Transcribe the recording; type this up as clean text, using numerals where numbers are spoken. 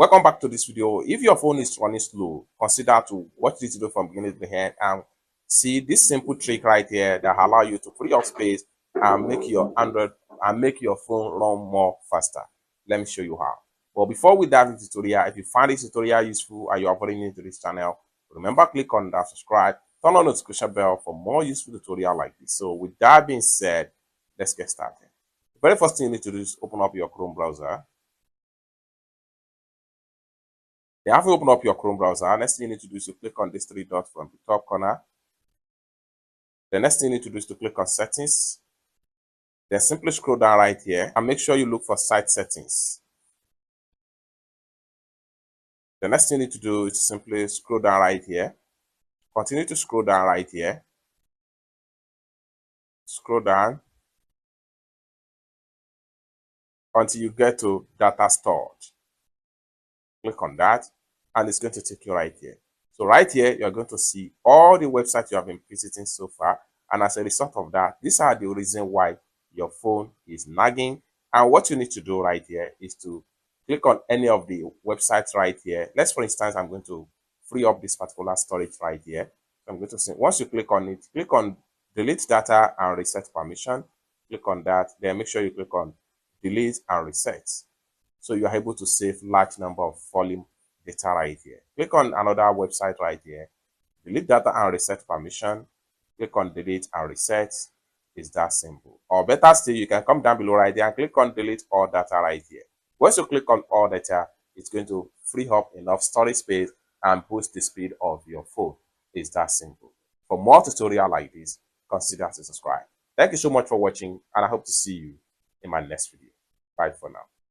Welcome back to this video. If your phone is running slow, consider to watch this video from beginning to the end and see this simple trick right here that allow you to free up space and make your phone run more faster. Let me show you how. But before we dive into the tutorial, if you find this tutorial useful and you are very new to this channel, remember click on that subscribe, turn on the notification bell for more useful tutorial like this. So with that being said, let's get started. The very first thing you need to do is open up your Chrome browser. Then after you open up your Chrome browser, next thing you need to do is to click on these three dots from the top corner. The next thing you need to do is to click on settings. Then simply scroll down right here and make sure you look for site settings. The next thing you need to do is to simply scroll down right here. Continue to scroll down right here. Scroll down until you get to data storage. Click on that and it's going to take you right here. So right here, you're going to see all the websites you have been visiting so far. And as a result of that, these are the reason why your phone is nagging. And what you need to do right here is to click on any of the websites right here. Let's, for instance, I'm going to free up this particular storage right here. So I'm going to say, once you click on it, click on delete data and reset permission. Click on that. Then make sure you click on delete and reset. So you are able to save large number of volume data right here. Click on another website right here. Delete data and reset permission. Click on delete and reset. It's that simple. Or better still, you can come down below right here and click on delete all data right here. Once you click on all data, it's going to free up enough storage space and boost the speed of your phone. It's that simple. For more tutorial like this, consider to subscribe. Thank you so much for watching and I hope to see you in my next video. Bye for now.